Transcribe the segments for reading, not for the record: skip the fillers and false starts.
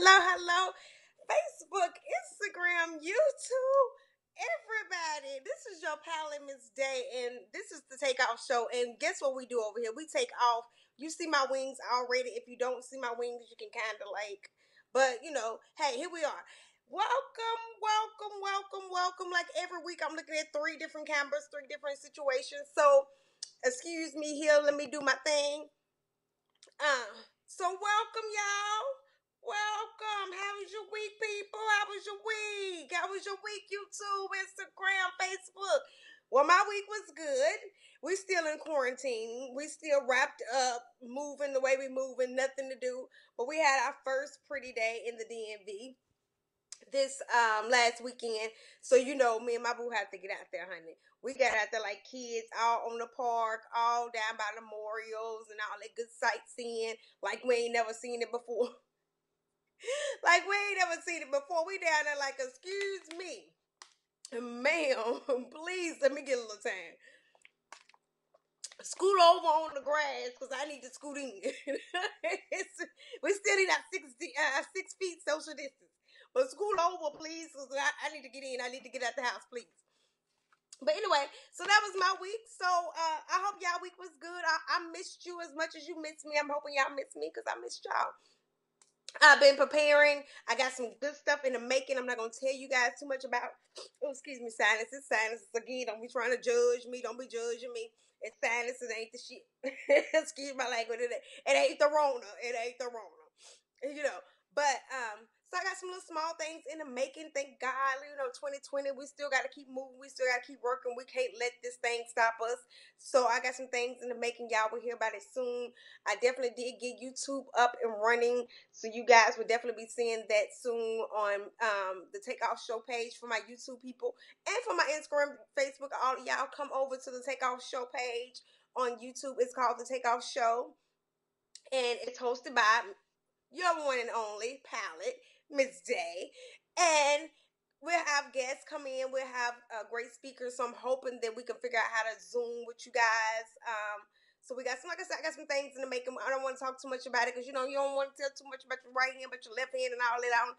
hello. Facebook, Instagram, YouTube, everybody. This is your pal Miss Day, and this is the Takeoff Show. And guess what we do over here? We take off. You see my wings already. If you don't see my wings, you can kind of like, but hey, here we are. Welcome, welcome, welcome, welcome. Like every week, I'm looking at three different cameras, three different situations. So, excuse me here. Let me do my thing. So welcome, y'all. Welcome. How was your week, people? How was your week? How was your week, YouTube, Instagram, Facebook? Well, my week was good. We still in quarantine. We still wrapped up, moving the way we moving, nothing to do. But we had our first pretty day in the DMV this last weekend. So me and my boo had to get out there, honey. We got out there like kids, all on the park, all down by the memorials and all that good sightseeing, like we ain't never seen it before. Like we ain't never seen it before. We down there like, excuse me, ma'am, please let me get a little time. Scoot over on the grass because I need to scoot in. We still need our 6 feet social distance. But scoot over, please, because I need to get in. I need to get out the house, please. But anyway, so that was my week. So I hope y'all week was good. I missed you as much as you missed me. I'm hoping y'all missed me because I missed y'all. I've been preparing. I got some good stuff in the making. I'm not going to tell you guys too much about. Oh, excuse me, sinuses. Sinuses again. Don't be trying to judge me. Don't be judging me. It's sinuses ain't the shit. Excuse my language. It ain't the Rona. It ain't the Rona. But so I got some little small things in the making. Thank God, 2020, we still got to keep moving. We still got to keep working. We can't let this thing stop us. So I got some things in the making. Y'all will hear about it soon. I definitely did get YouTube up and running. So you guys will definitely be seeing that soon on the Takeoff Show page for my YouTube people. And for my Instagram, Facebook, all of y'all come over to the Takeoff Show page on YouTube. It's called the Takeoff Show. And it's hosted by your one and only palette, Miss Day. And we'll have guests come in. We'll have great speakers. So I'm hoping that we can figure out how to Zoom with you guys. So we got some, like I said, I got some things in the making. I don't want to talk too much about it because you don't want to tell too much about your right hand, but your left hand and all that.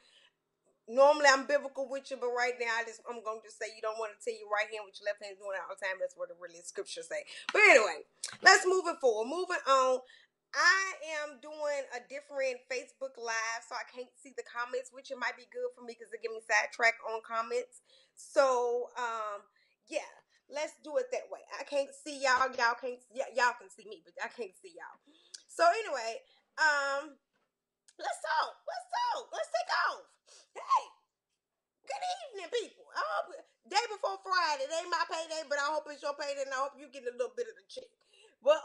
Normally I'm biblical with you, but right now I'm gonna just say you don't want to tell your right hand with your left hand doing it all the time. That's what the really scripture say. But anyway, let's move it forward. Moving on. I am doing a different Facebook Live, so I can't see the comments, which it might be good for me because they give me sidetrack on comments. So, yeah, let's do it that way. I can't see y'all. Y'all can see me, but I can't see y'all. So anyway, let's talk. Let's take off. Hey, good evening, people. Day before Friday. It ain't my payday, but I hope it's your payday, and I hope you get a little bit of the check. Well,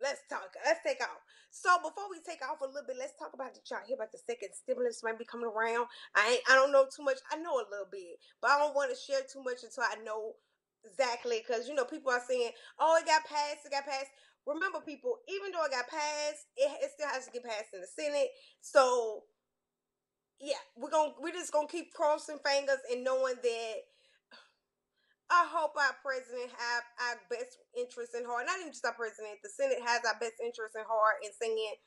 let's talk. Let's take off. So before we take off a little bit, let's talk about y'all hear about the second stimulus might be coming around. I don't know too much. I know a little bit, but I don't want to share too much until I know exactly. Because people are saying, "Oh, it got passed. It got passed." Remember, people, even though it got passed, it still has to get passed in the Senate. So yeah, we're just gonna keep crossing fingers and knowing that. I hope our president have our best interest in heart. Not even just our president. The Senate has our best interest in heart and saying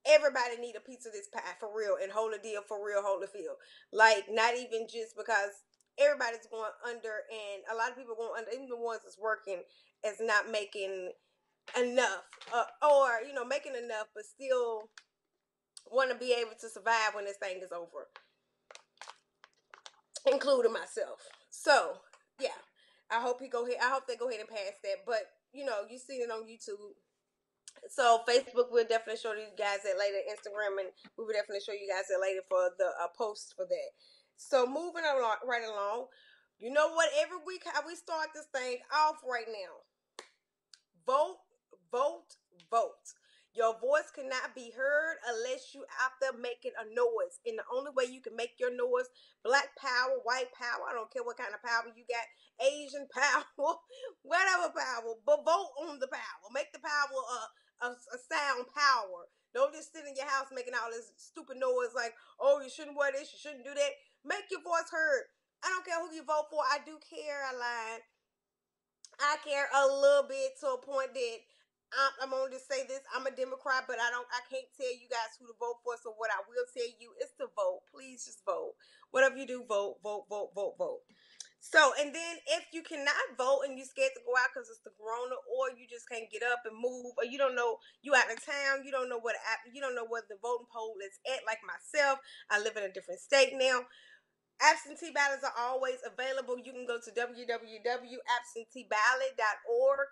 everybody need a piece of this pie for real and hold a deal for real, hold the field. Like, not even just because everybody's going under and a lot of people going under, even the ones that's working, is not making enough or, making enough but still want to be able to survive when this thing is over. Including myself. So, yeah. I hope they go ahead and pass that. But, you see it on YouTube. So, Facebook, we'll definitely show you guys that later. Instagram, and we will definitely show you guys that later for the post for that. So, moving along, right along. You know what? Every week, how we start this thing off right now. Vote, vote, vote. Your voice cannot be heard unless you out there making a noise. And the only way you can make your noise, black power, white power, I don't care what kind of power you got, Asian power, whatever power, but vote on the power. Make the power a sound power. Don't just sit in your house making all this stupid noise like, oh, you shouldn't wear this, you shouldn't do that. Make your voice heard. I don't care who you vote for. I do care a lot. I care a little bit to a point that I'm going to just say this. I'm a Democrat, but I can't tell you guys who to vote for. So what I will tell you is to please just vote. Whatever you do, vote, vote, vote, vote, vote. So, and then if you cannot vote and you're scared to go out because it's the corona, or you just can't get up and move, or you don't know, you out of town, you don't know where the voting poll is at, like myself, I live in a different state now. Absentee ballots are always available. You can go to www.absenteeballot.org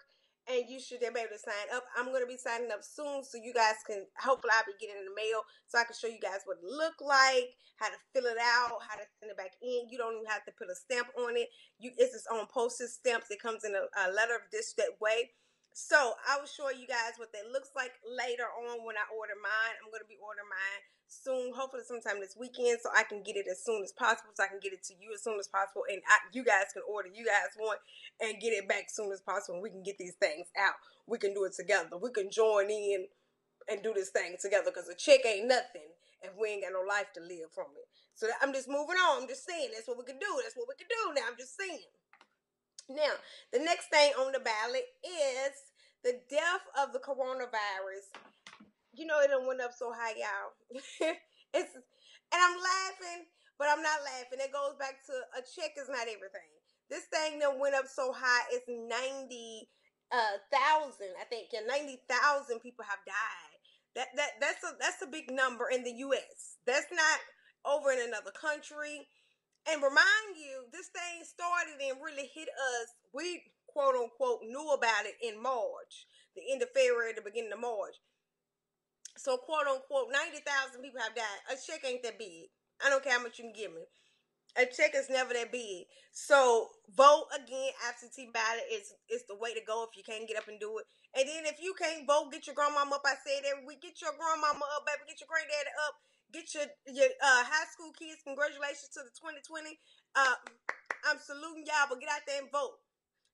and you should be able to sign up. I'm going to be signing up soon, so you guys can, hopefully I'll be getting in the mail so I can show you guys what it look like, how to fill it out, how to send it back in. You don't even have to put a stamp on it. It's its own postage stamps. It comes in a letter of this that way. So I will show you guys what that looks like later on when I order mine. I'm going to be ordering mine soon, hopefully sometime this weekend, so I can get it as soon as possible, so I can get it to you as soon as possible, and you guys can order you guys want and get it back as soon as possible, and we can get these things out. We can do it together. We can join in and do this thing together, because a check ain't nothing if we ain't got no life to live from it. So I'm just moving on. I'm just saying that's what we can do. That's what we can do now. I'm just saying. Now, the next thing on the ballot is the death of the coronavirus. You know, it done went up so high, y'all. And I'm laughing, but I'm not laughing. It goes back to a check is not everything. This thing done went up so high, it's 90,000, I think. Yeah, 90,000 people have died. That's a big number in the U.S. That's not over in another country. And remind you, this thing started and really hit us. We, quote unquote, knew about it in March, the end of February, the beginning of March. So, quote unquote, 90,000 people have died. A check ain't that big. I don't care how much you can give me. A check is never that big. So, vote again. Absentee ballot is the way to go if you can't get up and do it. And then if you can't vote, get your grandmama up. I say it every week. Get your grandmama up, baby. Get your granddaddy up. Get your high school kids. Congratulations to the 2020. I'm saluting y'all, but get out there and vote.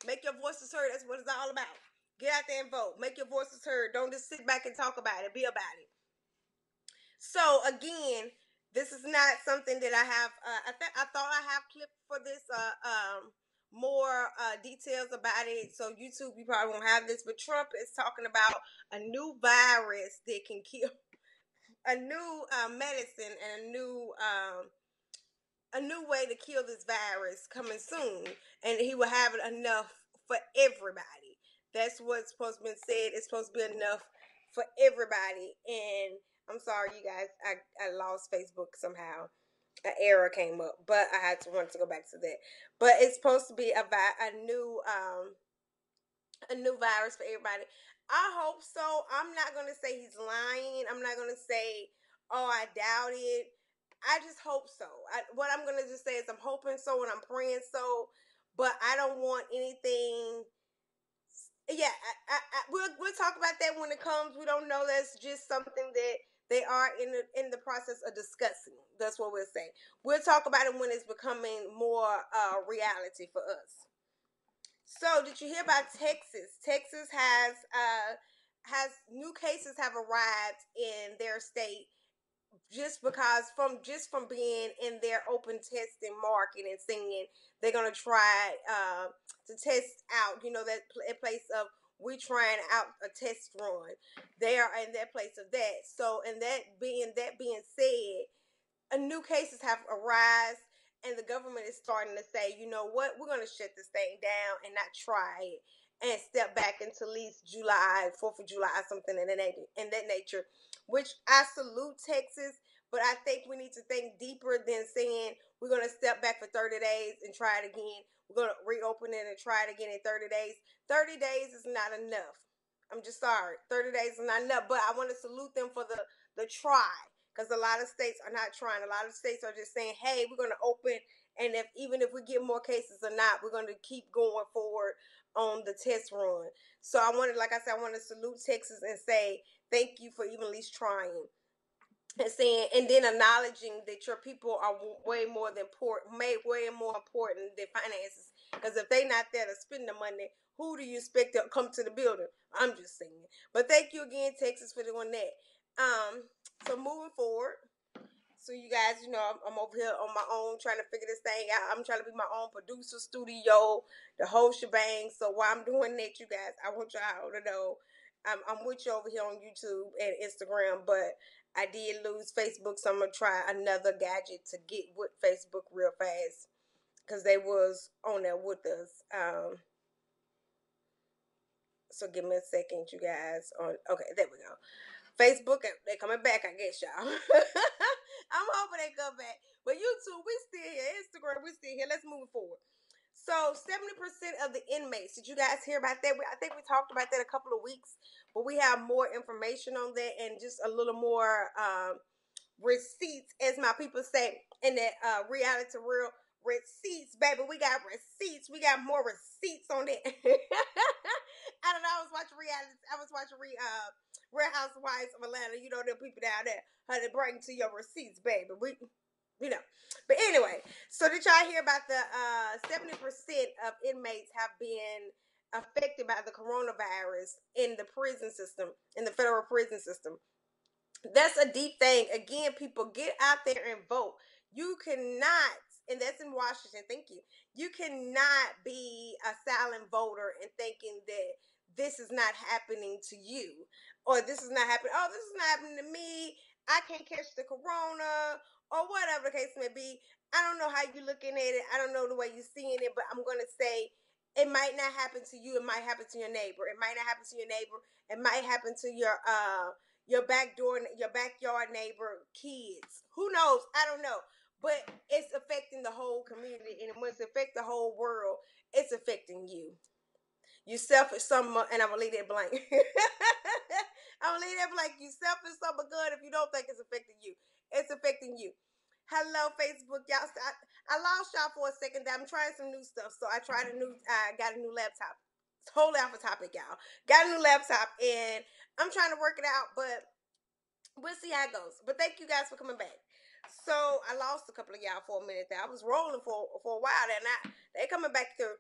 Make your voices heard. That's what it's all about. Get out there and vote. Make your voices heard. Don't just sit back and talk about it. Be about it. So again, this is not something that I have. I thought I have clip for this. More details about it. So YouTube, you probably won't have this. But Trump is talking about a new virus that can kill, a new medicine, and a new way to kill this virus coming soon, and he will have enough for everybody. That's what's supposed to be said. It's supposed to be enough for everybody. And I'm sorry, you guys, I lost Facebook somehow. An error came up, but I wanted to go back to that. But it's supposed to be a new virus for everybody. I hope so. I'm not gonna say he's lying. I'm not gonna say, oh, I doubt it. I just hope so. What I'm gonna just say is I'm hoping so and I'm praying so, but I don't want anything. Yeah, we'll talk about that when it comes. We don't know. That's just something that they are in the process of discussing. That's what we'll say. We'll talk about it when it's becoming more reality for us. So, did you hear about Texas? Texas has new cases have arrived in their state just from being in their open testing market and saying they're gonna try to test out. You know, that place of we trying out a test run. They are in that place of that. So, and that being said, new cases have arisen, and the government is starting to say, you know what, we're going to shut this thing down and not try it and step back into at least July, 4th of July, something in that nature, which I salute Texas, but I think we need to think deeper than saying we're going to step back for 30 days and try it again. We're going to reopen it and try it again in 30 days. 30 days is not enough. I'm just sorry. 30 days is not enough, but I want to salute them for the try. Because a lot of states are not trying. A lot of states are just saying, hey, we're going to open. And even if we get more cases or not, we're going to keep going forward on the test run. So I want to salute Texas and say thank you for even at least trying. And saying, and then acknowledging that your people are way more important than finances. Because if they're not there to spend the money, who do you expect to come to the building? I'm just saying. But thank you again, Texas, for doing that. So moving forward, so you guys, you know, I'm over here on my own trying to figure this thing out. I'm trying to be my own producer, studio, the whole shebang. So while I'm doing that, you guys, I want y'all to know I'm with you over here on YouTube and Instagram, but I did lose Facebook, so I'm going to try another gadget to get with Facebook real fast. Because they was on there with us. So give me a second, you guys. Okay, there we go. Facebook, they coming back, I guess, y'all. I'm hoping they come back. But YouTube, we still here. Instagram, we still here. Let's move forward. So 70% of the inmates, did you guys hear about that? I think we talked about that a couple of weeks, but we have more information on that and just a little more receipts, as my people say in that reality to real receipts, baby. We got receipts. We got more receipts on that. I don't know. I was watching Real Housewives of Atlanta. You know, them people down there, how they bring to your receipts, baby. You know. But anyway, so did y'all hear about the 70% of inmates have been affected by the coronavirus in the prison system, in the federal prison system? That's a deep thing. Again, people, get out there and vote. You cannot, and that's in Washington, thank you. You cannot be a silent voter and thinking that this is not happening to you, or this is not happening. Oh, this is not happening to me. I can't catch the corona, or whatever the case may be. I don't know how you're looking at it. I don't know the way you're seeing it, but I'm going to say it might not happen to you. It might happen to your neighbor. It might not happen to your neighbor. It might happen to your backyard neighbor, kids. Who knows? I don't know. But it's affecting the whole community, and when it's affecting the whole world, it's affecting you. You selfish some, and I'm gonna leave that blank. I'm gonna leave that blank. You selfish some good if you don't think it's affecting you. It's affecting you. Hello, Facebook, y'all. I lost y'all for a second. I'm trying some new stuff, so I got a new laptop. Totally off the topic, y'all. Got a new laptop, and I'm trying to work it out, but we'll see how it goes. But thank you guys for coming back. So I lost a couple of y'all for a minute there. I was rolling for a while there, and they coming back through.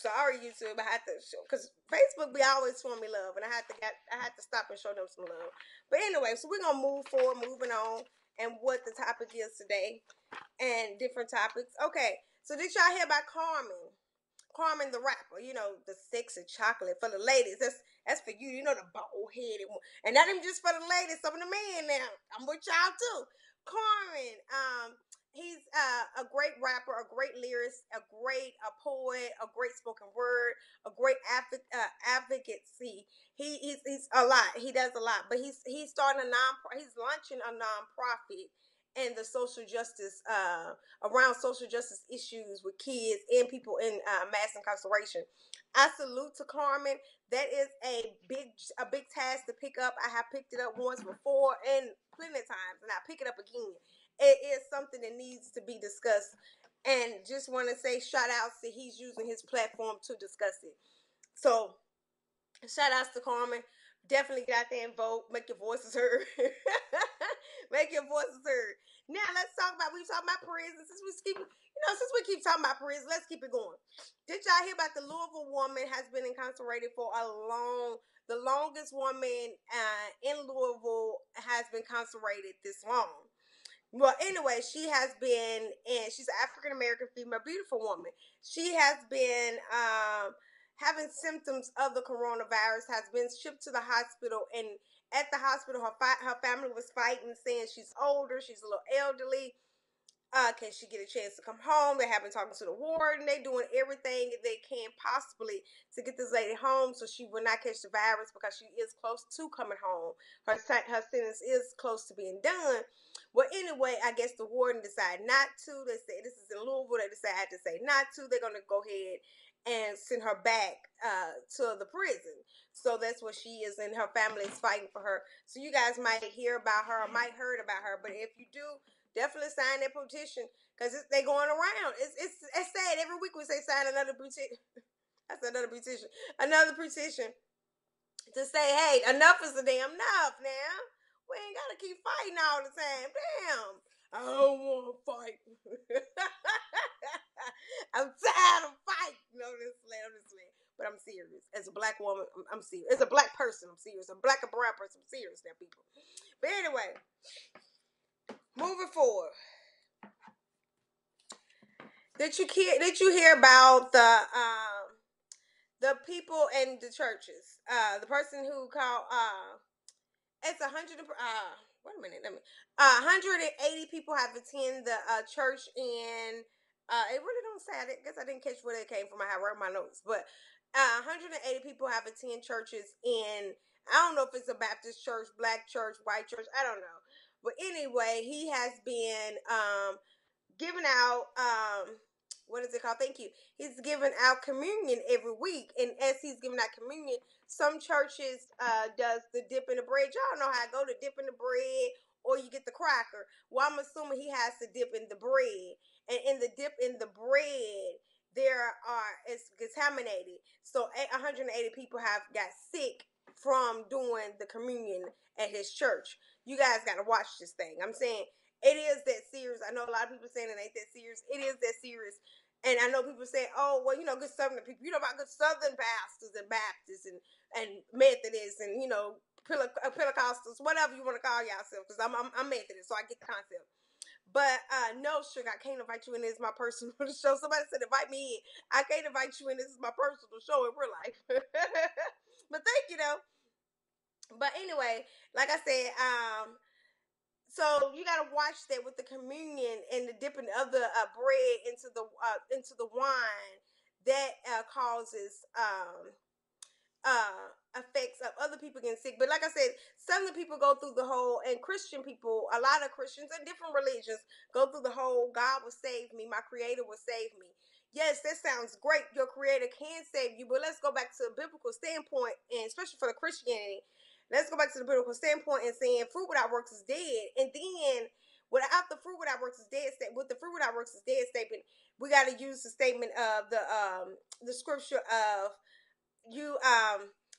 Sorry, YouTube. I had to show, because Facebook be always showing me love, and I had to stop and show them some love. But anyway, so we're gonna move forward, moving on, and what the topic is today, and different topics. Okay, so did y'all hear about Carmen? Carmen the rapper, you know, the sexy chocolate for the ladies. That's for you, you know, the bald headed one. And not even just for the ladies, some of the men now. I'm with y'all too. Carmen, he's a great rapper, a great lyricist, a poet, a great spoken word, a great advocacy. He's a lot. He does a lot. But he's launching a nonprofit and the social justice around social justice issues with kids and people in mass incarceration. I salute to Carmen. That is a big task to pick up. I have picked it up once before and plenty of times, and I pick it up again. It is something that needs to be discussed, and just want to say shout outs to he's using his platform to discuss it. So shout outs to Carmen. Definitely get out there and vote. Make your voices heard. Make your voices heard. Now let's talk about, prisons. Since we keep talking about prisons, let's keep it going. Did y'all hear about the Louisville woman has been incarcerated for the longest woman in Louisville has been incarcerated this long. Well, anyway, she's an African-American female, beautiful woman. She has been having symptoms of the coronavirus, has been shipped to the hospital, and at the hospital, her family was fighting, saying she's older, she's a little elderly. Can she get a chance to come home? They have been talking to the warden. They doing everything they can possibly to get this lady home so she will not catch the virus, because she is close to coming home. Her sentence is close to being done. Well, anyway, I guess the warden decided not to. They said, this is in Louisville, they decided to say not to. They're going to go ahead and send her back to the prison. So that's what she is, and her family is fighting for her. So you guys might hear about her, or might heard about her, but if you do, definitely sign that petition, because they going around. It's sad. Every week we say sign another petition. That's another petition. Another petition to say, hey, enough is the damn enough now. We ain't got to keep fighting all the time. Damn. I don't want to fight. I'm tired of fighting. No, I'm just playing. But I'm serious. As a black woman, I'm serious. As a black person, I'm serious. A black and brown person, I'm serious now, people. But anyway, moving forward. Did you hear about the people in the churches? The person who called it's 100. wait a minute. 180 people have attended the church in. It really don't say. I guess I didn't catch where they came from. I wrote my notes, but 180 people have attended churches in. I don't know if it's a Baptist church, black church, white church. I don't know, but anyway, he has been giving out what is it called? Thank you. He's giving out communion every week, and as he's giving out communion, some churches does the dip in the bread. Y'all know how I go to dip in the bread, or you get the cracker. Well, I'm assuming he has to dip in the bread, and in the dip in the bread, it's contaminated. So 180 people have got sick from doing the communion at his church. You guys got to watch this thing. I'm saying it is that serious. I know a lot of people saying it ain't that serious. It is that serious. And I know people say, oh, well, good Southern people. You know about good Southern pastors and Baptists and Methodists and, Pentecostals, whatever you want to call yourself, because I'm Methodist, so I get the concept. But no, sugar, I can't invite you in. This is my personal show. Somebody said invite me in. I can't invite you in. This is my personal show in real life. But thank you, though. But anyway, like I said, so you gotta watch that with the communion and the dipping of the bread into the wine that causes effects of other people getting sick. But like I said, some of the people go through the whole, and Christian people, a lot of Christians and different religions go through the whole God will save me, my creator will save me. Yes, that sounds great. Your creator can save you, but let's go back to a biblical standpoint, and especially for the Christianity, let's go back to the biblical standpoint and saying fruit without works is dead. And then without the fruit without works is dead, with the fruit without works is dead statement, we got to use the statement of the scripture of you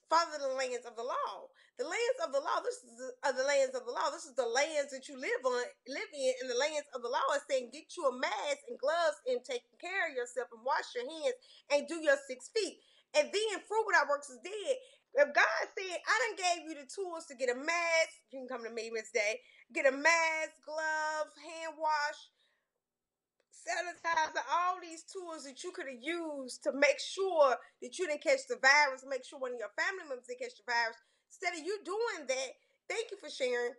follow the lands of the law. The lands of the law. This is the lands of the law. This is the lands that you live in, and the lands of the law is saying get you a mask and gloves and take care of yourself and wash your hands and do your 6 feet. And then fruit without works is dead. If God said, I done gave you the tools to get a mask, you can come to me, Miss Day, get a mask, gloves, hand wash, sanitizer, all these tools that you could have used to make sure that you didn't catch the virus, make sure one of your family members didn't catch the virus. Instead of you doing that, thank you for sharing.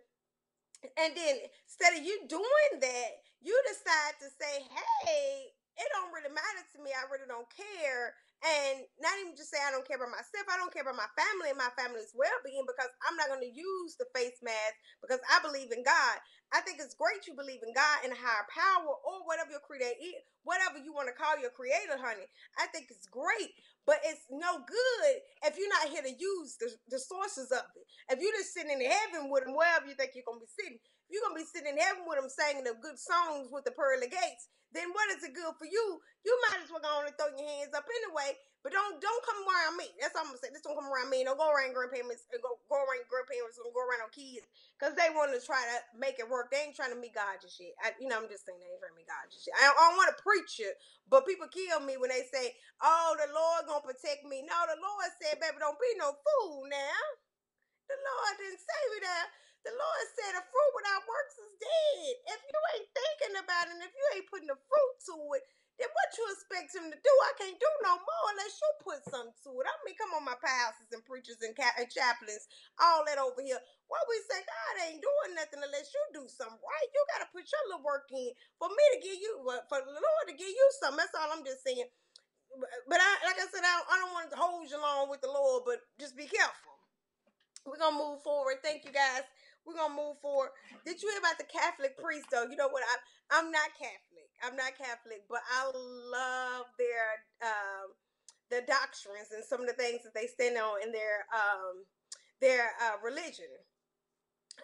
And then instead of you doing that, you decide to say, hey, it don't really matter to me. I really don't care. And not even just say I don't care about myself. I don't care about my family and my family's well-being, because I'm not going to use the face mask because I believe in God. I think it's great you believe in God and a higher power, or whatever your creator is, whatever you want to call your creator, honey. I think it's great, but it's no good if you're not here to use the sources of it. If you're just sitting in heaven with him, wherever you think you're going to be sitting, if you're going to be sitting in heaven with him singing the good songs with the pearly gates, then what is it good for you? You might as well go on and throw your hands up anyway. But don't come around me. That's all I'm gonna say. Just don't come around me. Don't go around grandparents and go around grandparents and go around on kids, because they want to try to make it work. They ain't trying to meet God and shit. I'm just saying they ain't trying to meet God and shit. I don't want to preach it, but people kill me when they say, "Oh, the Lord gonna protect me." No, the Lord said, "Baby, don't be no fool now." The Lord didn't say me that. The Lord said a fruit without works is dead. If you ain't thinking about it, and if you ain't putting the fruit to it, then what you expect him to do? I can't do no more unless you put something to it. I mean, come on, my pastors and preachers and chaplains, all that over here. What we say, God ain't doing nothing unless you do something, right? You got to put your little work in for me to give you, for the Lord to give you something. That's all I'm just saying. But like I said, I don't want to hold you along with the Lord, but just be careful. We're going to move forward. Thank you, guys. We're going to move forward. Did you hear about the Catholic priest, though? You know what? I'm not Catholic. I'm not Catholic, but I love their doctrines and some of the things that they stand on in their religion.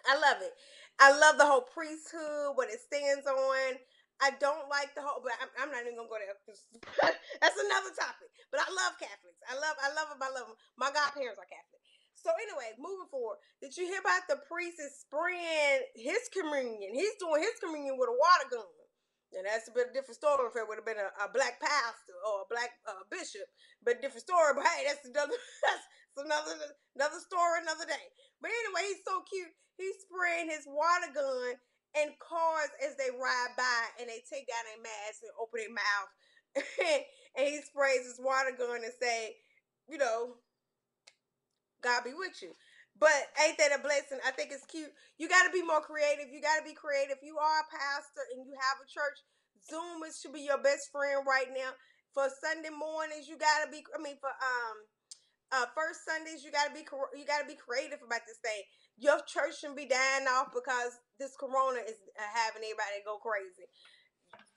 I love it. I love the whole priesthood, what it stands on. I don't like the whole, but I'm not even gonna go there. That's another topic. But I love Catholics. I love them. I love them. My godparents are Catholic. So anyway, moving forward, did you hear about the priest is spraying his communion? He's doing his communion with a water gun. And that's a bit of a different story if it would have been a black pastor or a black bishop. But different story. But hey, that's another story, another day. But anyway, he's so cute. He's spraying his water gun in cars as they ride by, and they take down their mask and open their mouth. And he sprays his water gun and say, God be with you. But ain't that a blessing? I think it's cute. You got to be more creative. You got to be creative. You are a pastor and you have a church. Zoom should be your best friend right now. For Sunday mornings, you got to be. I mean, for first Sundays, you got to be creative about this thing. Your church shouldn't be dying off because this corona is having everybody go crazy.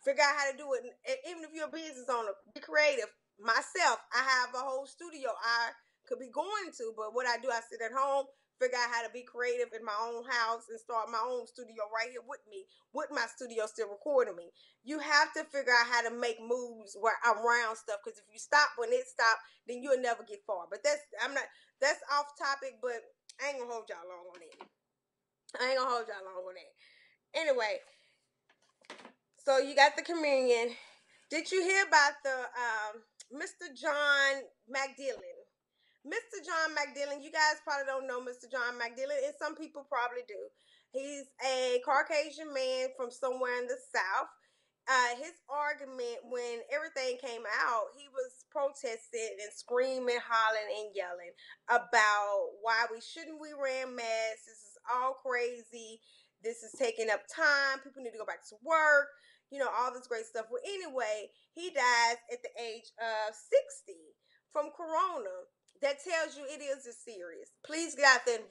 Figure out how to do it. Even if you're a business owner, be creative. Myself, I have a whole studio I could be going to, but what I do, I sit at home, figure out how to be creative in my own house and start my own studio right here with me, with my studio still recording me. You have to figure out how to make moves where around stuff, because if you stop when it stops, then you'll never get far. But that's off topic, but I ain't gonna hold y'all long on that. Anyway, so you got the communion. Did you hear about the Mr. John McDillon? Mr. John McDillon, you guys probably don't know Mr. John McDillon, and some people probably do. He's a Caucasian man from somewhere in the South. His argument when everything came out, he was protesting and screaming, hollering, and yelling about why we wear masks. This is all crazy. This is taking up time. People need to go back to work. All this great stuff. Well, anyway, he dies at the age of 60 from corona. That tells you it is serious. Please get out there and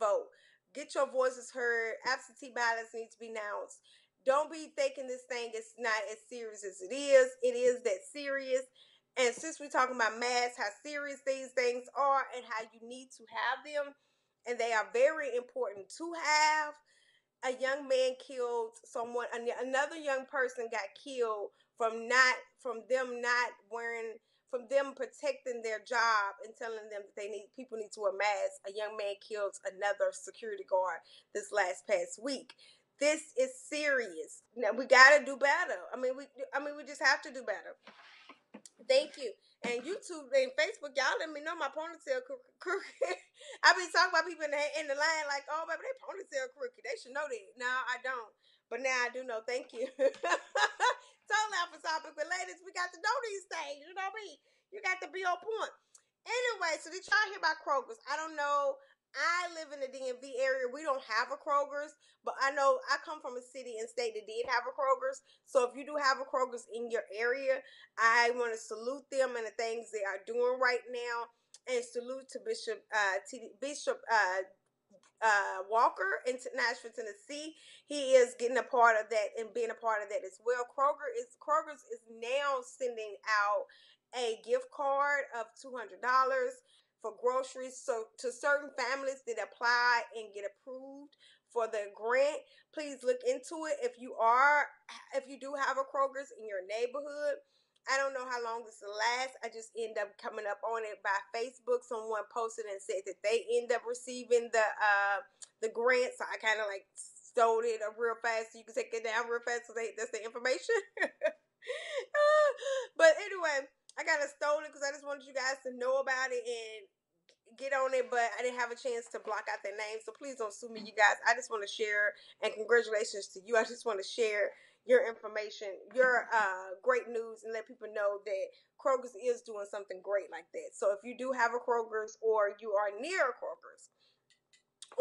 vote. Get your voices heard. Absentee ballots need to be announced. Don't be thinking this thing is not as serious as it is. It is that serious. And since we're talking about masks, how serious these things are and how you need to have them, and they are very important to have. A young man killed someone. Another young person got killed from them protecting their job and telling them that people need to wear masks. A young man killed another security guard this past week. This is serious. Now we got to do better. We just have to do better. Thank you. And YouTube and Facebook, y'all let me know my ponytail crooked. I be talking about people in the line like, oh, baby, they ponytail crooked. They should know that. No, I don't. But now I do know. Thank you. Totally off the topic. But ladies, we got to know these things. You know what I mean? You got to be on point. Anyway, so did y'all hear about Kroger's? I don't know. I live in the DMV area. We don't have a Kroger's, but I know I come from a city and state that did have a Kroger's. So if you do have a Kroger's in your area, I want to salute them and the things they are doing right now, and salute to Bishop Walker in Nashville, Tennessee. He is getting a part of that and being a part of that as well. Kroger's is now sending out a gift card of $200 for groceries. So to certain families that apply and get approved for the grant, please look into it. If you do have a Kroger's in your neighborhood, I don't know how long this will last. I just end up coming up on it by Facebook. Someone posted and said that they end up receiving the grant. So I kind of like stole it up real fast so you can take it down real fast. So that's the information. But anyway, I kind of stole it because I just wanted you guys to know about it and get on it, but I didn't have a chance to block out their names. So please don't sue me, you guys. I just want to share, and congratulations to you. I just want to share your information, your great news, and let people know that Kroger's is doing something great like that. So if you do have a Kroger's, or you are near a Kroger's,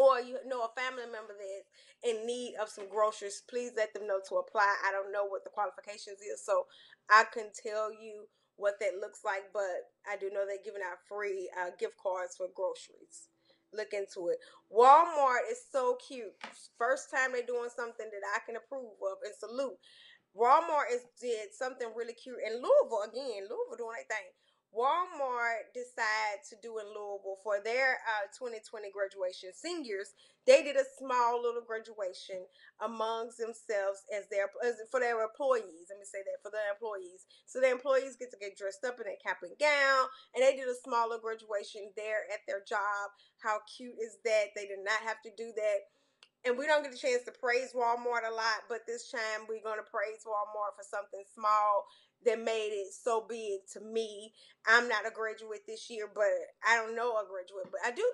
or you know a family member that's in need of some groceries, please let them know to apply. I don't know what the qualifications is, so I can tell you what that looks like, but I do know they're giving out free gift cards for groceries. Look into it. Walmart is so cute. First time they're doing something that I can approve of and salute. Walmart did something really cute in Louisville. Again, Louisville doing their thing. Walmart decided to do in Louisville for their 2020 graduation seniors. They did a small little graduation amongst themselves for their employees. Let me say that, for their employees. So their employees get to get dressed up in their cap and gown, and they did a smaller graduation there at their job. How cute is that? They did not have to do that. And we don't get a chance to praise Walmart a lot, but this time we're going to praise Walmart for something small that made it so big to me. I'm not a graduate this year, but I don't know a graduate, but I do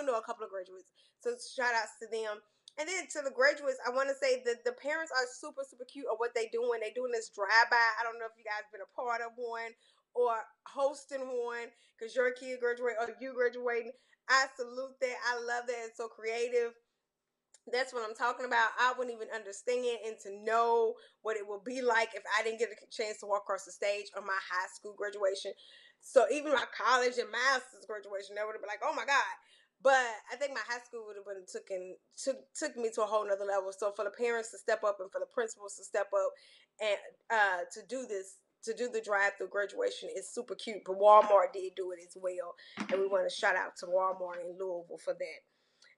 know a couple of graduates. So shout outs to them. And then to the graduates, I want to say that the parents are super, super cute at what they're doing. They're doing this drive-by. I don't know if you guys been a part of one or hosting one because your kid graduated or you graduating. I salute that. I love that. It's so creative. That's what I'm talking about. I wouldn't even understand and to know what it would be like if I didn't get a chance to walk across the stage on my high school graduation. So even my college and master's graduation, that would have been like, oh my God. But I think my high school would have been took me to a whole nother level. So for the parents to step up and for the principals to step up and to do this, to do the drive-through graduation is super cute. But Walmart did do it as well. And we want to shout out to Walmart in Louisville for that.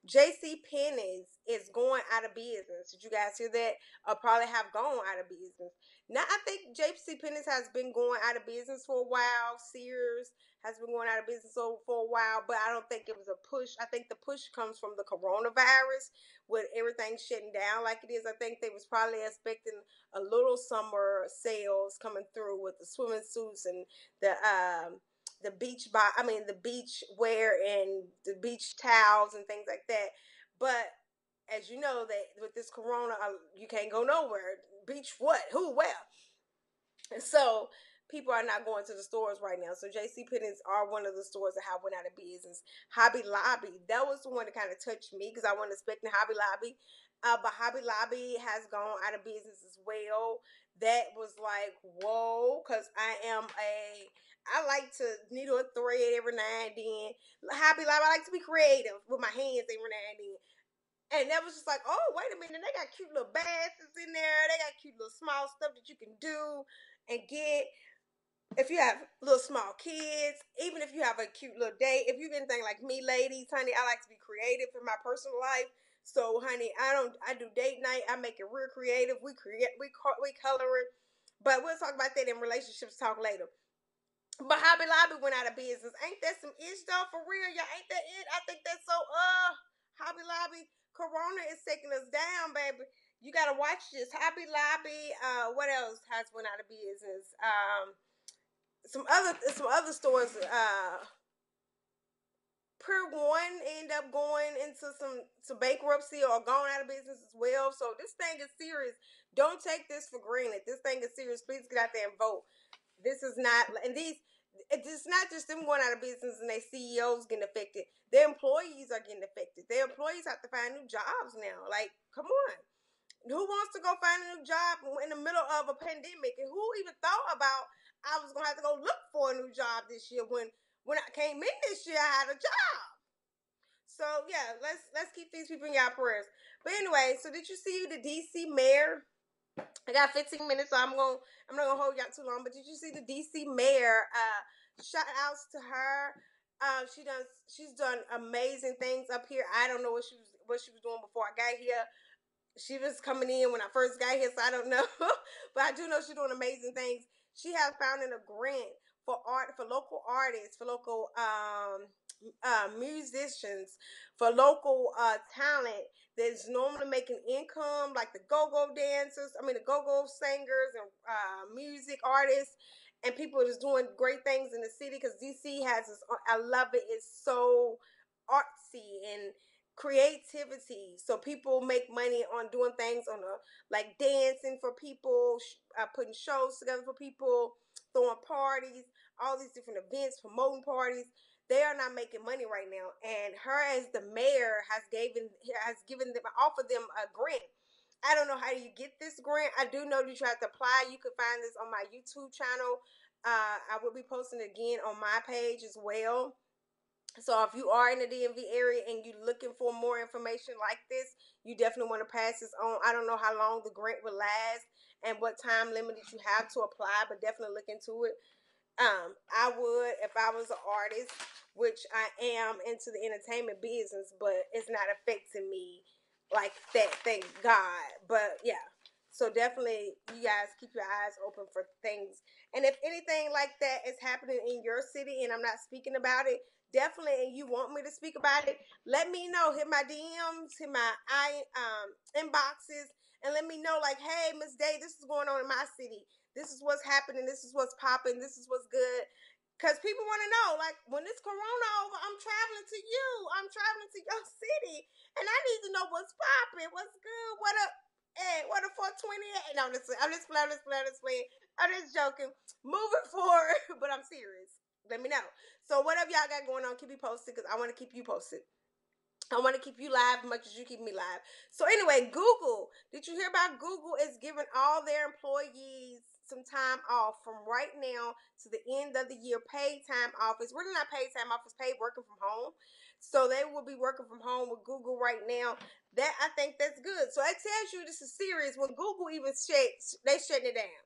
JC Penney's is going out of business. Did you guys hear that? Or probably have gone out of business. Now, I think JC Penney's has been going out of business for a while. Sears has been going out of business for a while, but I don't think it was a push. I think the push comes from the coronavirus with everything shutting down like it is. I think they was probably expecting a little summer sales coming through with the swimming suits and the beach wear and the beach towels and things like that. But as you know, that with this corona, you can't go nowhere. Beach what? Who? Where? And so people are not going to the stores right now. So JC Penney's are one of the stores that have went out of business. Hobby Lobby, that was the one that kind of touched me because I wasn't expecting Hobby Lobby. But Hobby Lobby has gone out of business as well. That was like, whoa, because I like to needle a thread every now and then. Hobby Lobby, I like to be creative with my hands every now and then. And that was just like, oh, wait a minute. They got cute little baskets in there. They got cute little small stuff that you can do and get. If you have little small kids, even if you have a cute little date, if you're anything like me, ladies, honey, I like to be creative in my personal life. So, honey, I do date night. I make it real creative. We color it. But we'll talk about that in relationships talk later. But Hobby Lobby went out of business. Ain't that some ish though? For real, y'all, ain't that it? I think that's so Hobby Lobby. Corona is taking us down, baby. You gotta watch this. Hobby Lobby, what else has went out of business? Some other stores, Pier One end up going into some bankruptcy or going out of business as well. So this thing is serious. Don't take this for granted. This thing is serious. Please get out there and vote. This is not, and it's not just them going out of business and their CEOs getting affected. Their employees are getting affected. Their employees have to find new jobs now. Like, come on. Who wants to go find a new job in the middle of a pandemic? And who even thought about I was going to have to go look for a new job this year when I came in this year, I had a job. So yeah, let's keep these people in your prayers. But anyway, so did you see the DC mayor? I got 15 minutes, so I'm not gonna hold y'all too long. But did you see the DC mayor? Shout outs to her. She's done amazing things up here. I don't know what she was doing before I got here. She was coming in when I first got here, so I don't know. But I do know she's doing amazing things. She has found a grant for local artists, for local musicians, for local talent that's normally making income, like the go-go dancers, the go-go singers and music artists, and people are just doing great things in the city because DC has this, I love it, it's so artsy and creativity. So people make money on doing things like dancing for people, putting shows together for people, throwing parties, all these different events, promoting parties. They are not making money right now, and her as the mayor has given them, offered them a grant. I don't know how you get this grant. I do know that you have to apply. You can find this on my YouTube channel. I will be posting it again on my page as well. So if you are in the DMV area and you're looking for more information like this, you definitely want to pass this on. I don't know how long the grant will last and what time limit that you have to apply, but definitely look into it. I would if I was an artist, which I am into the entertainment business, but it's not affecting me like that, thank God. But yeah, so definitely you guys keep your eyes open for things. And if anything like that is happening in your city and I'm not speaking about it, definitely, and you want me to speak about it, let me know. Hit my DMs, hit my inboxes, and let me know like, hey, Miss Day, this is going on in my city. This is what's happening. This is what's popping. This is what's good. Because people want to know, like, when this corona over, I'm traveling to you. I'm traveling to your city. And I need to know what's popping, what's good, what up. Hey, what a 428. No, I'm just playing. I'm just joking. Moving forward, but I'm serious. Let me know. So whatever y'all got going on, keep me posted because I want to keep you posted. I want to keep you live as much as you keep me live. So anyway, Google. Did you hear about Google is giving all their employees some time off from right now to the end of the year? Paid time off. It's really not paid time off. It's paid working from home. So they will be working from home with Google right now. That I think that's good. So it tells you this is serious. When Google even they shutting it down.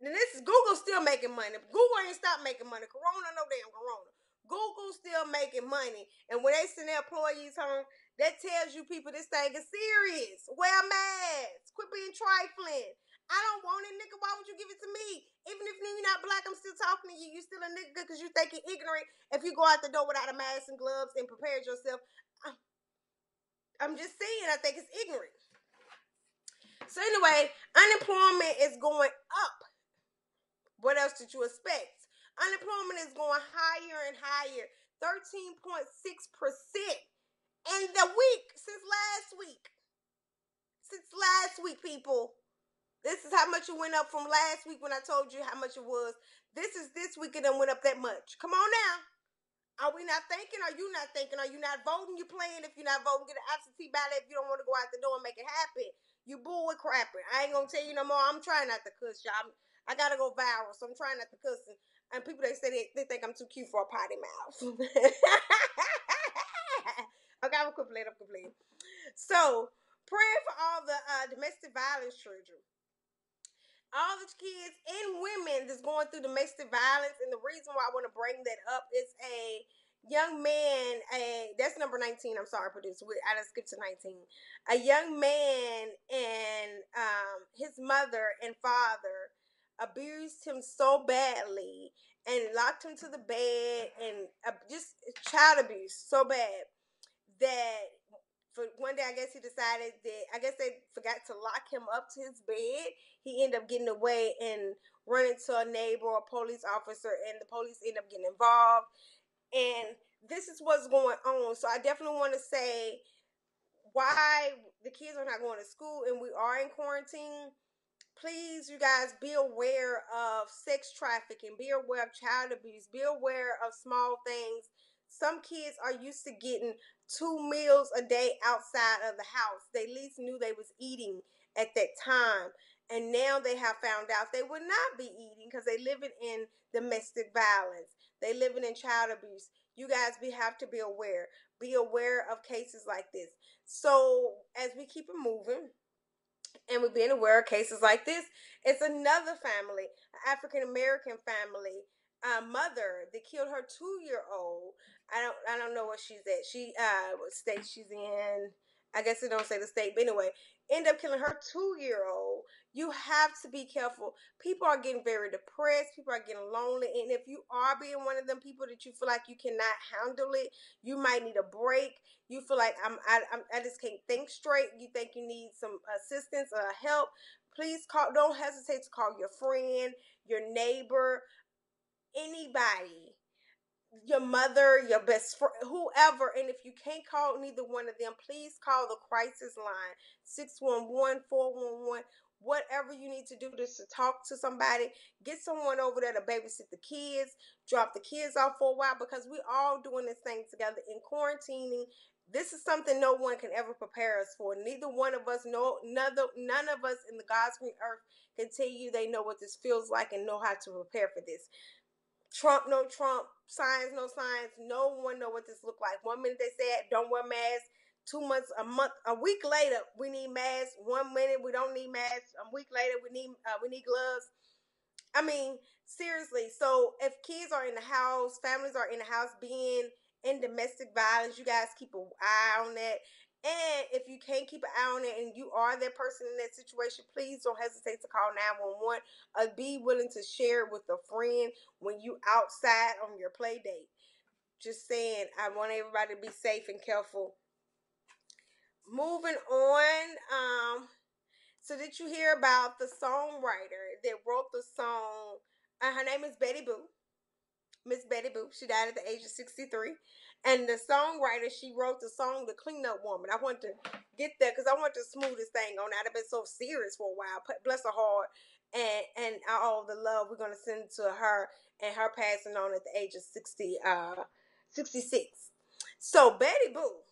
Then this is Google still making money. Google ain't stopped making money. Corona, no damn Corona. Google still making money. And when they send their employees home, that tells you people this thing is serious. Wear masks. Quit being trifling. I don't want it, nigga. Why would you give it to me? Even if you're not black, I'm still talking to you. You still a nigga because you think you're ignorant if you go out the door without a mask and gloves and prepared yourself. I'm just saying, I think it's ignorant. So anyway, unemployment is going up. What else did you expect? Unemployment is going higher and higher. 13.6% in the week since last week. Since last week, people. This is how much it went up from last week when I told you how much it was. This is this week and it went up that much. Come on now. Are we not thinking? Are you not thinking? Are you not voting? You playing? If you're not voting, get an absentee ballot if you don't want to go out the door and make it happen. You bull with crapping. I ain't gonna tell you no more. I'm trying not to cuss, y'all. I gotta go viral, so I'm trying not to cuss. And people they say they think I'm too cute for a potty mouth. Okay, I'm complete. So praying for all the domestic violence children. All the kids and women that's going through domestic violence, and the reason why I want to bring that up is a young man, that's number 19, I'm sorry, producer, I just skipped to 19. A young man and his mother and father abused him so badly and locked him to the bed and just child abuse so bad that for one day, I guess he decided that, I guess they forgot to lock him up to his bed. He ended up getting away and running to a neighbor or a police officer, and the police ended up getting involved. And this is what's going on. So I definitely want to say why the kids are not going to school and we are in quarantine. Please, you guys, be aware of sex trafficking, be aware of child abuse, be aware of small things. Some kids are used to getting 2 meals a day outside of the house. They at least knew they was eating at that time. And now they have found out they would not be eating because they living in domestic violence. They living in child abuse. You guys, we have to be aware. Be aware of cases like this. So as we keep it moving, and we're being aware of cases like this, it's another family, an African American family, mother that killed her 2-year-old. I don't know what she's at. She what state she's in. I guess it don't say the state, but anyway, end up killing her 2-year-old. You have to be careful. People are getting very depressed. People are getting lonely, and if you are being one of them people that you feel like you cannot handle it, you might need a break. You feel like I just can't think straight. You think you need some assistance or help. Please call. Don't hesitate to call your friend, your neighbor, anybody, your mother, your best friend, whoever. And if you can't call neither one of them, please call the crisis line, 611-411. Whatever you need to do just to talk to somebody, get someone over there to babysit the kids, drop the kids off for a while, because we all doing this thing together in quarantining. This is something no one can ever prepare us for. Neither one of us, none of us in the God's green earth can tell you they know what this feels like and know how to prepare for this. Trump, no Trump, signs, no signs. No one know what this look like. 1 minute they said don't wear masks. 2 months, a month, a week later, we need masks. 1 minute we don't need masks. A week later, we need gloves. I mean, seriously. So if kids are in the house, families are in the house being in domestic violence, you guys keep an eye on that. And if you can't keep an eye on it and you are that person in that situation, please don't hesitate to call 911 or be willing to share it with a friend when you outside on your play date. Just saying, I want everybody to be safe and careful. Moving on, so did you hear about the songwriter that wrote the song? Her name is Betty Boo. Miss Betty Boo. She died at the age of 63. And the songwriter, she wrote the song The Clean Up Woman. I want to get that because I want to smooth this thing on out. I've been so serious for a while. Bless her heart. and all the love we're gonna send to her, and her passing on at the age of 66. So Betty Boo,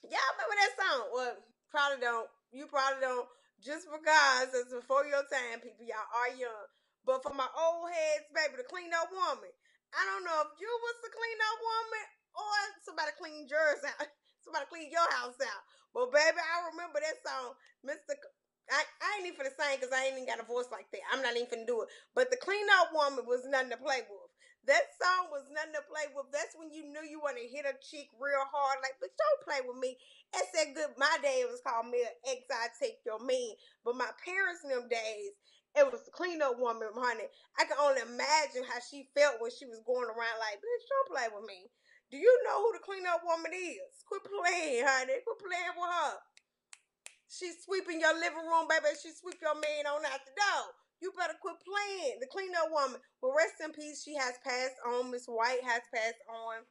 y'all remember that song? Well, probably don't. You probably don't. Just because it's before your time, people. Y'all are young. But for my old heads, baby, the clean up woman. I don't know if you was the clean up woman or somebody cleaned yours out. Somebody cleaned your house out. But baby, I remember that song, Mr. I ain't even finna sing because I ain't even got a voice like that. I'm not even finna do it. But the clean up woman was nothing to play with. That song was nothing to play with. That's when you knew you want to hit a chick real hard. Like, but don't play with me. That's that good. My day it was called me an X I Take Your Man. But my parents in them days, it was the clean up woman, honey. I can only imagine how she felt when she was going around like, bitch, don't play with me. Do you know who the clean up woman is? Quit playing, honey. Quit playing with her. She's sweeping your living room, baby. She sweep your man on out the door. You better quit playing. The clean up woman. Well, rest in peace. She has passed on. Miss White has passed on.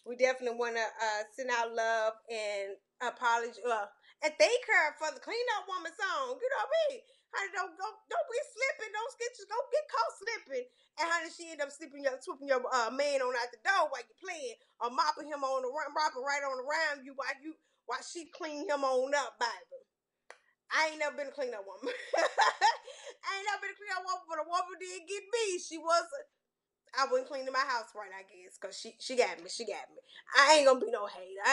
We definitely want to send out love and apology and thank her for the clean up woman song. You know what I mean? Honey, don't be slipping. Don't get caught slipping. And honey, she ended up sweeping your man on out the door while you playing, or mopping him on the mopping right on around you while she clean him on up, baby. I ain't never been a clean up woman. I ain't never been a clean up woman, but a woman did get me. I wasn't cleaning my house right, I guess, because she got me. She got me. I ain't gonna be no hater.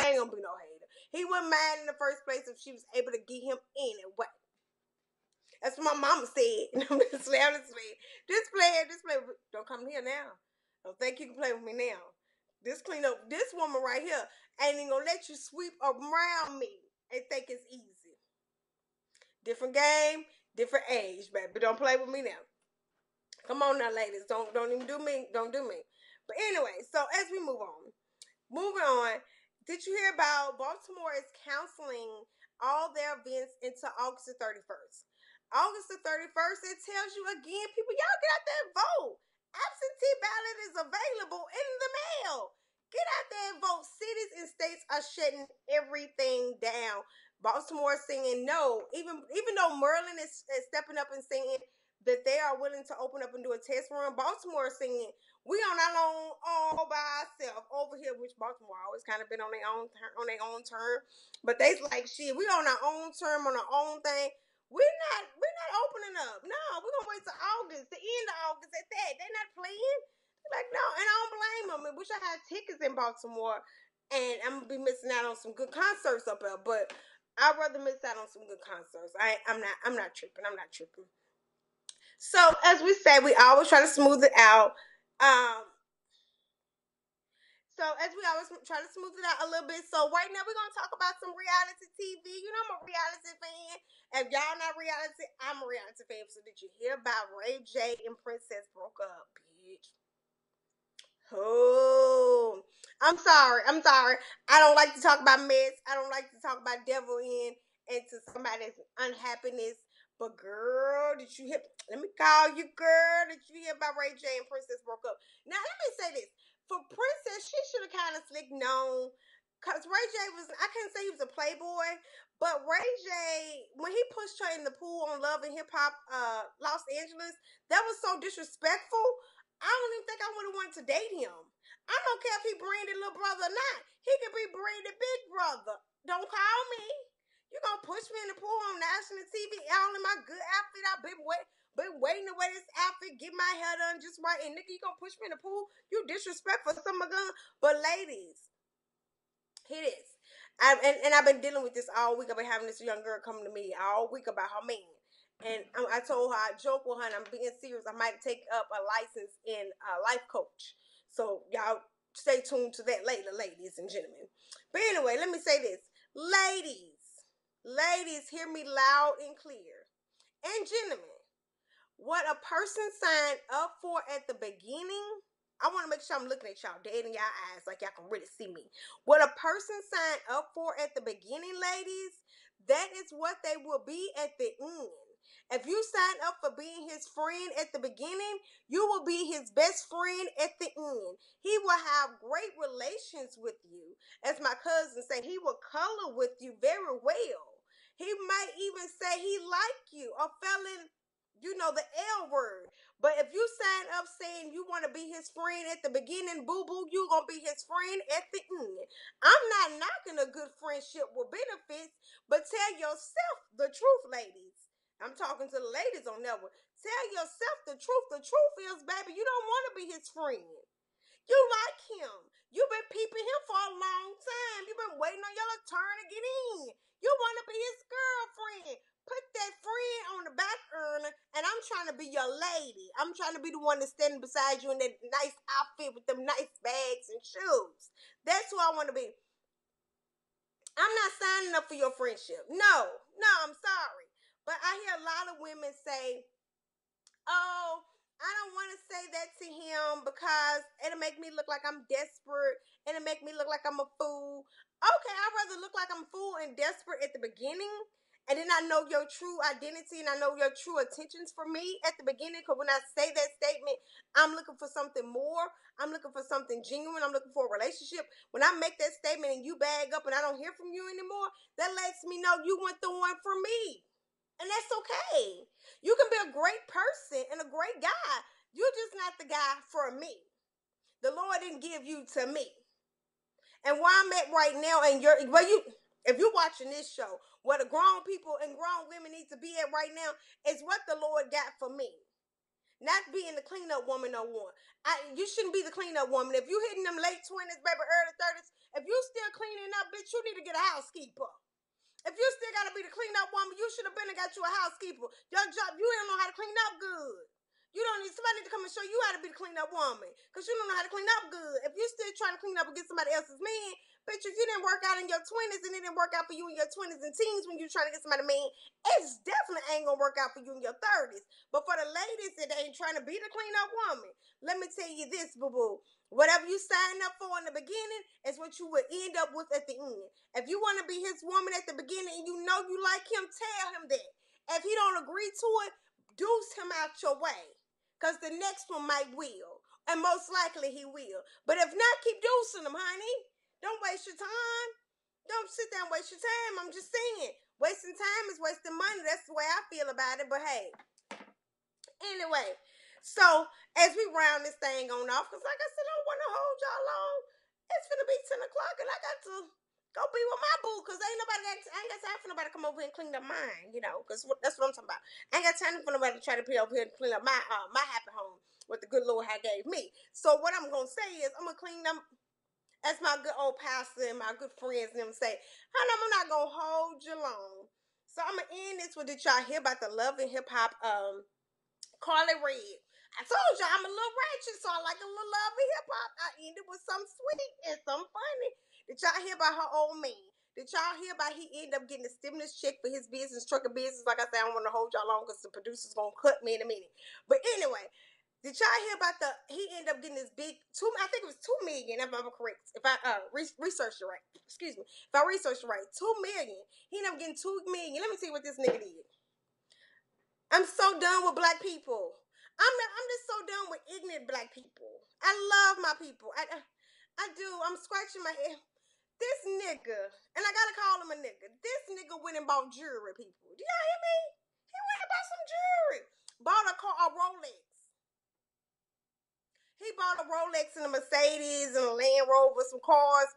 He wouldn't mind in the first place if she was able to get him anyway. That's what my mama said. Just play. Don't come here now. Don't think you can play with me now. This woman right here ain't even gonna let you sweep around me and think it's easy. Different game, different age, baby. Don't play with me now. Come on now, ladies. Don't even do me. Don't do me. But anyway, so as we moving on, did you hear about Baltimore is canceling all their events until August the 31st? August the 31st, it tells you again, people, y'all get out there and vote. Absentee ballot is available in the mail. Get out there and vote. Cities and states are shutting everything down. Baltimore is saying no. Even though Maryland is stepping up and saying that they are willing to open up and do a test run, Baltimore is saying we on our own all by ourselves over here, which Baltimore always kind of been on their own term. But they's like, shit, we on our own term, on our own thing. We're not opening up. No, we're gonna wait till August, the end of August at that. They're not playing. Like, no, and I don't blame them. I wish I had tickets in Baltimore, and I'm gonna be missing out on some good concerts up there. But I'd rather miss out on some good concerts. I'm not tripping. So as we say, we always try to smooth it out. So as we always try to smooth it out a little bit. So right now we're gonna talk about some reality TV. You know I'm a reality fan. If y'all not reality, I'm a reality fan. So did you hear about Ray J and Princess broke up, bitch? Oh, I'm sorry. I don't like to talk about mess. I don't like to talk about devil into somebody's unhappiness. But girl, did you hear? Let me call you, girl. Did you hear about Ray J and Princess broke up? Now let me say this. For Princess, she should have kind of slick known. Cause Ray J I can't say he was a playboy, but Ray J, when he pushed her in the pool on Love and Hip Hop, Los Angeles, that was so disrespectful. I don't even think I would have wanted to date him. I don't care if he branded little brother or not. He could be branded big brother. Don't call me. You gonna push me in the pool on national TV all in my good outfit? I've been waiting to wear this outfit, get my hair done just right, and nigga, you gonna push me in the pool? You disrespectful, some of them. But ladies, here it is. I've been dealing with this all week. I've been having this young girl coming to me all week about her man. And I told her, I joke with her, and I'm being serious. I might take up a license in life coach. So y'all stay tuned to that later, ladies and gentlemen. But anyway, let me say this. Ladies, hear me loud and clear. And gentlemen, what a person signed up for at the beginning, I want to make sure I'm looking at y'all dead in y'all eyes like y'all can really see me. What a person signed up for at the beginning, ladies, that is what they will be at the end. If you sign up for being his friend at the beginning, you will be his best friend at the end. He will have great relations with you. As my cousin say, he will color with you very well. He might even say he like you or fell in You know, the L word. But if you sign up saying you want to be his friend at the beginning, boo-boo, you going to be his friend at the end. I'm not knocking a good friendship with benefits, but tell yourself the truth, ladies. I'm talking to the ladies on that one. Tell yourself the truth. The truth is, baby, you don't want to be his friend. You like him. You've been peeping him for a long time. You've been waiting on your turn to get in. You want to be his girlfriend. Put that friend on the back burner, and I'm trying to be your lady. I'm trying to be the one that's standing beside you in that nice outfit with them nice bags and shoes. That's who I want to be. I'm not signing up for your friendship. No, I'm sorry. But I hear a lot of women say, oh, I don't want to say that to him because it'll make me look like I'm desperate. It'll make me look like I'm a fool. Okay, I'd rather look like I'm a fool and desperate at the beginning, and then I know your true identity and I know your true intentions for me at the beginning, because when I say that statement, I'm looking for something more. I'm looking for something genuine. I'm looking for a relationship. When I make that statement and you bag up and I don't hear from you anymore, that lets me know you weren't the one for me. And that's okay. You can be a great person and a great guy. You're just not the guy for me. The Lord didn't give you to me. And where I'm at right now, and if you're watching this show, where the grown people and grown women need to be at right now is what the Lord got for me. Not being the cleanup woman no more. You shouldn't be the cleanup woman. If you hitting them late 20s, baby, early 30s, if you still cleaning up, bitch, you need to get a housekeeper. If you still got to be the cleanup woman, you should have been and got you a housekeeper. Your job, you don't know how to clean up good. You don't need somebody to come and show you how to be the cleanup woman, because you don't know how to clean up good. If you're still trying to clean up against somebody else's man, bitch, if you didn't work out in your 20s and it didn't work out for you in your 20s and teens when you're trying to get somebody man, it's definitely ain't gonna work out for you in your 30s. But for the ladies that ain't trying to be the cleanup woman, let me tell you this, boo-boo. Whatever you sign up for in the beginning is what you will end up with at the end. If you want to be his woman at the beginning and you know you like him, tell him that. If he don't agree to it, deuce him out your way. Because the next one might will. And most likely he will. But if not, keep deucing him, honey. Don't waste your time. Don't sit there and waste your time. I'm just saying. Wasting time is wasting money. That's the way I feel about it. But hey. Anyway. So, as we round this thing on off, because like I said, I don't want to hold y'all long. It's finna be 10 o'clock and I got to go be with my boo, because I ain't got time for nobody to come over here and clean up mine, because that's what I'm talking about. I ain't got time for nobody to try to be over here and clean up my happy home, what the good Lord had gave me. So what I'm going to say is, I'm going to clean them, as my good old pastor and my good friends and them say, honey, I'm not going to hold you long. So I'm going to end this with, did y'all hear about the Love and Hip Hop, Carly Red? I told y'all I'm a little ratchet, so I like a little Love and Hip Hop. I ended with some sweet and some funny. Did y'all hear about her old man? Did y'all hear about he ended up getting a stimulus check for his business, trucker business? Like I said, I don't want to hold y'all long because the producer's going to cut me in a minute. But anyway, did y'all hear about he ended up getting this big, I think it was $2 million, if I'm correct. If I researched it right. Excuse me. If I researched it right, $2 million. He ended up getting $2 million. Let me see what this nigga did. I'm so done with black people. I'm just so done with ignorant black people. I love my people. I do. I'm scratching my head. This nigga, and I gotta call him a nigga. This nigga went and bought jewelry, people. Do y'all hear me? He went and bought some jewelry. Bought a Rolex. He bought a Rolex and a Mercedes and a Land Rover, some cars.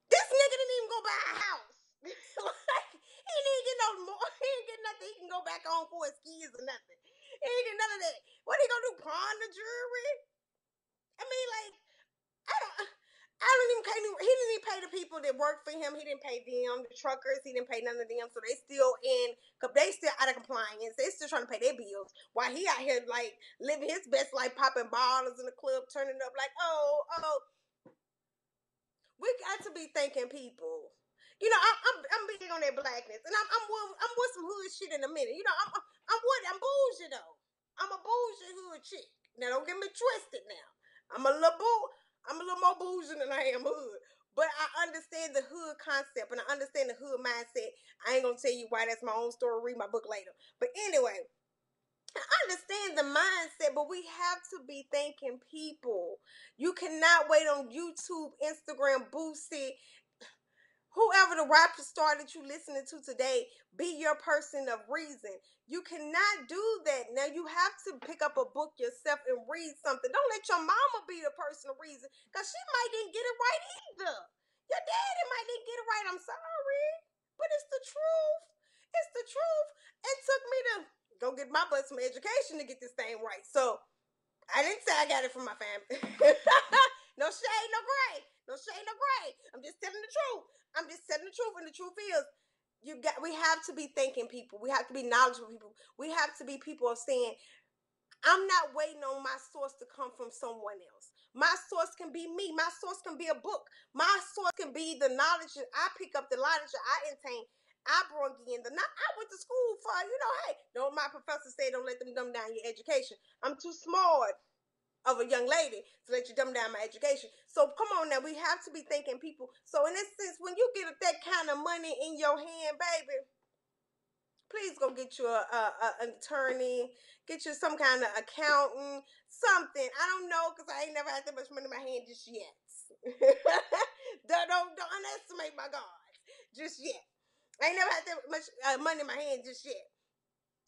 This nigga didn't even go buy a house. Like, he didn't get no more. He didn't get nothing he can go back on for his kids or nothing. He didn't get none of that. What he gonna do? Pawn the jewelry? I mean, like, I don't even pay. He didn't even pay the people that work for him. He didn't pay them, the truckers. He didn't pay none of them. So they still out of compliance. They still trying to pay their bills while he out here like living his best life, popping bottles in the club, turning up like, oh. We got to be thanking people. I'm big on that blackness, and I'm with some hood shit in a minute. I'm bougie though. I'm a bougie hood chick. Now don't get me twisted. Now I'm a little more bougie than I am hood. But I understand the hood concept and I understand the hood mindset. I ain't gonna tell you why. That's my own story. Read my book later. But anyway, I understand the mindset, but we have to be thanking people. You cannot wait on YouTube, Instagram, Boosie. whoever the rapper star that you listening to today, be your person of reason. You cannot do that. Now you have to pick up a book yourself and read something. Don't let your mama be the person of reason, because she might didn't get it right either. Your daddy might didn't get it right. I'm sorry, but it's the truth. It's the truth. It took me to go get my butt some education to get this thing right. So I didn't say I got it from my family. No shade, no gray. No shade, no gray. I'm just telling the truth. I'm just telling the truth, and the truth is, we have to be thinking people. We have to be knowledgeable people. We have to be people of saying, I'm not waiting on my source to come from someone else. My source can be me. My source can be a book. My source can be the knowledge that I pick up, the knowledge that I attain. I brought in I went to school for, hey, don't my professor say don't let them dumb down your education. I'm too smart of a young lady to let you dumb down my education. So come on now, we have to be thinking people. So in this sense, when you get that kind of money in your hand, baby, please go get you an attorney, get you some kind of accountant, something. I don't know, because I ain't never had that much money in my hand just yet. don't underestimate my God just yet. I ain't never had that much money in my hand just yet.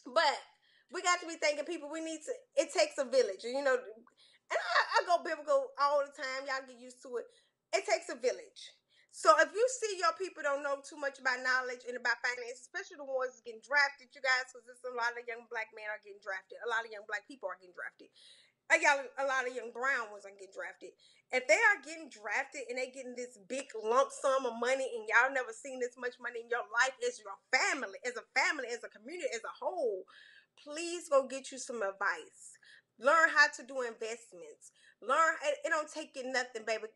But we got to be thinking people, it takes a village. And I go biblical all the time. Y'all get used to it. It takes a village. So if you see your people don't know too much about knowledge and about finance, especially the ones getting drafted, you guys, because there's a lot of young black men are getting drafted. A lot of young black people are getting drafted. A lot of young brown ones are getting drafted. If they are getting drafted and they getting this big lump sum of money, and y'all never seen this much money in your life as your family, as a community, as a whole, please go get you some advice. Learn how to do investments. It don't take you nothing, baby.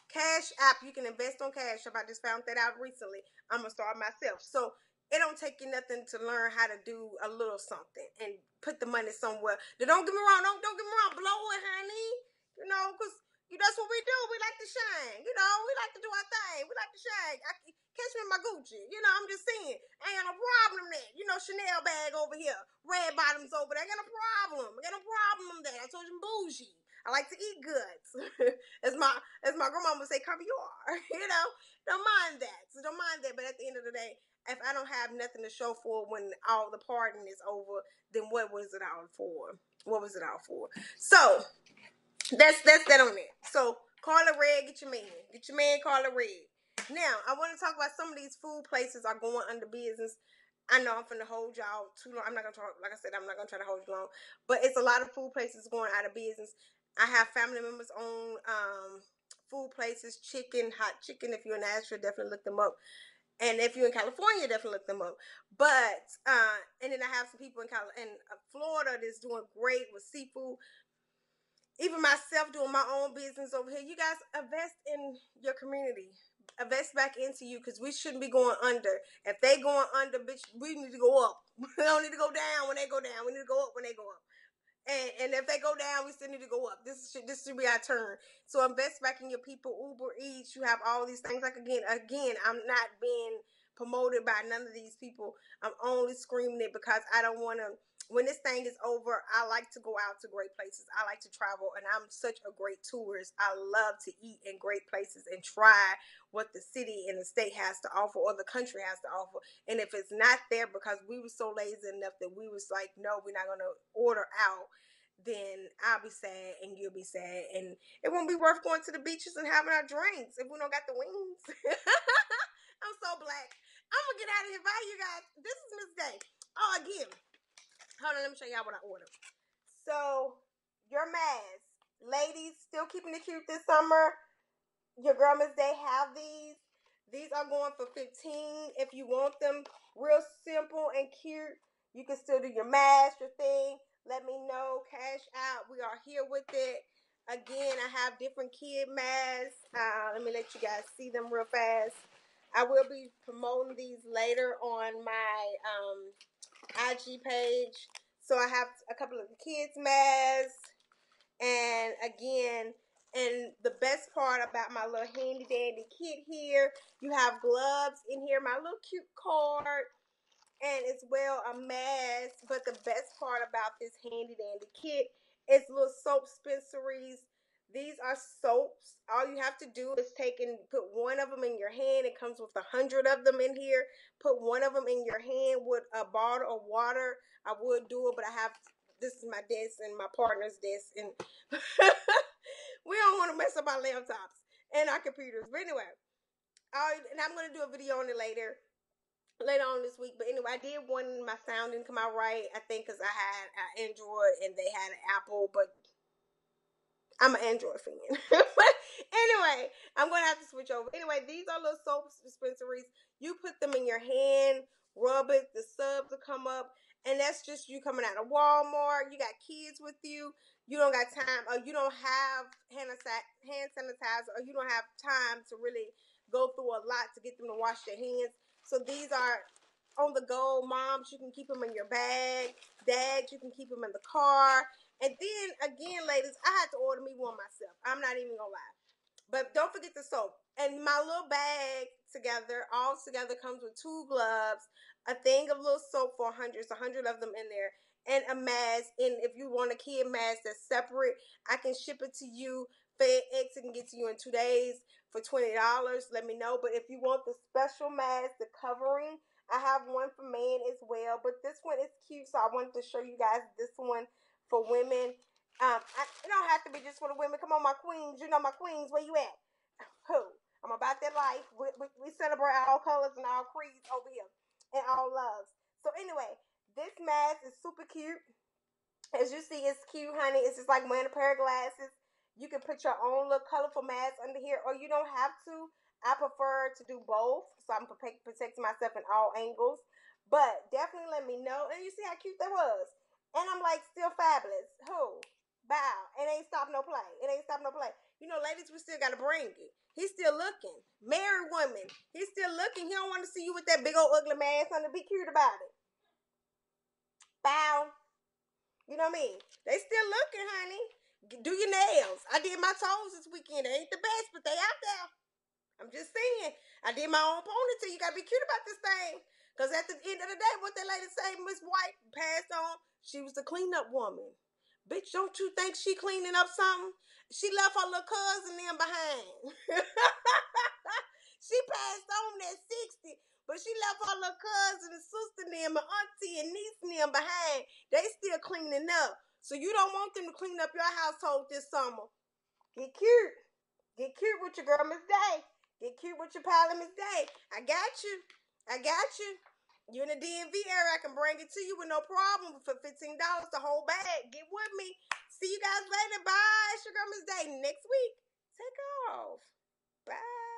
Cash App, you can invest on Cash App. I just found that out recently. I'm going to start myself. So it don't take you nothing to learn how to do a little something and put the money somewhere. Don't get me wrong. Don't get me wrong. Blow it, honey. Because that's what we do. We like to shine. We like to do our thing. We like to shine. Catch me in my Gucci. I'm just saying. I ain't got no problem with that. Chanel bag over here. Red bottoms over there. I got no problem. With that. I told you I'm bougie. I like to eat goods. as my grandma would say, cover you are. Don't mind that. So don't mind that. But at the end of the day, if I don't have nothing to show for when all the partying is over, then what was it all for? What was it all for? So that's that on it. So Carla Red, get your man. Get your man Carla Red. Now, I want to talk about some of these food places are going under business. I know I'm finna hold y'all too long. I'm not gonna talk, like I said, I'm not gonna try to hold you long. But it's a lot of food places going out of business. I have family members own food places, hot chicken. If you're in Nashville, definitely look them up. And if you're in California, definitely look them up. But and then I have some people in Florida that's doing great with seafood. Even myself doing my own business over here. You guys invest in your community. Invest back into you, because we shouldn't be going under. If they going under, bitch, we need to go up. We don't need to go down when they go down. We need to go up when they go up. And if they go down, we still need to go up. This should be our turn. So invest back in your people. Uber Eats, you have all these things. Like again, I'm not being promoted by none of these people. I'm only screaming it because I don't want to. When this thing is over, I like to go out to great places. I like to travel, and I'm such a great tourist. I love to eat in great places and try what the city and the state has to offer, or the country has to offer. And if it's not there because we were so lazy enough that we was like, no, we're not going to order out, then I'll be sad and you'll be sad. And it won't be worth going to the beaches and having our drinks if we don't got the wings. I'm so black. I'm going to get out of here. Bye, you guys. This is Miss Day. Oh, again. Hold on, let me show y'all what I ordered. So, your mask. Ladies, still keeping it cute this summer. Your girl Miss Day have these. These are going for $15. If you want them real simple and cute, you can still do your mask, your thing. Let me know. Cash out. We are here with it. Again, I have different kid masks. Let me let you guys see them real fast. I will be promoting these later on my IG page. So I have a couple of the kids' masks. And again, and the best part about my little handy dandy kit here, you have gloves in here, my little cute card, and as well a mask. But the best part about this handy dandy kit is little soap dispensaries These are soaps. All you have to do is put one of them in your hand. It comes with 100 of them in here. Put one of them in your hand with a bottle of water. I would do it, but this is my desk and my partner's desk, and we don't want to mess up our laptops and our computers. But anyway, and I'm going to do a video on it later on this week. But anyway, I did one. My sound didn't come out right, I think, because I had an Android and they had an Apple, but I'm an Android fan. But anyway, I'm going to have to switch over. Anyway, these are little soap dispensaries. You put them in your hand, rub it, the subs will come up, and that's just you coming out of Walmart. You got kids with you. You don't got time, or you don't have hand sanitizer, or you don't have time to really go through a lot to get them to wash their hands. So these are on the go. Moms, you can keep them in your bag. Dads, you can keep them in the car. And then, again, ladies, I had to order me one myself. I'm not even going to lie. But don't forget the soap. And my little bag all together comes with 2 gloves, a thing of little soap for 100. It's 100 of them in there, and a mask. And if you want a kid mask that's separate, I can ship it to you. FedEx, it can get to you in 2 days for $20. Let me know. But if you want the special mask, the covering, I have one for men as well. But this one is cute, so I wanted to show you guys this one for women. It don't have to be just for the women. Come on, my queens. You know my queens. Where you at? Who? I'm about that life. We celebrate all colors and all creeds over here and all loves. So anyway, this mask is super cute. As you see, it's cute, honey. It's just like wearing a pair of glasses. You can put your own little colorful mask under here, or you don't have to. I prefer to do both, so I'm protecting myself in all angles. But definitely let me know. And you see how cute that was. And I'm like, still fabulous. Who? Bow. It ain't stop no play. It ain't stop no play. You know, ladies, we still got to bring it. He's still looking. Married woman. He's still looking. He don't want to see you with that big old ugly mask on. Be cute about it. Bow. You know what I mean? They still looking, honey. Do your nails. I did my toes this weekend. They ain't the best, but they out there. I'm just saying. I did my own ponytail. You got to be cute about this thing. Because at the end of the day, what that lady say, Miss White passed on, she was the cleanup woman. Bitch, don't you think she cleaning up something? She left her little cousin them behind. She passed on at 60, but she left her little cousin and sister them and auntie and niece them behind. They still cleaning up. So you don't want them to clean up your household this summer. Get cute. Get cute with your girl, Miss Day. Get cute with your pilot, Miss Day. I got you. I got you. You in the DMV area, I can bring it to you with no problem for $15 the whole bag. Get with me. See you guys later. Bye. It's your girl, Miss Day. Next week, take off. Bye.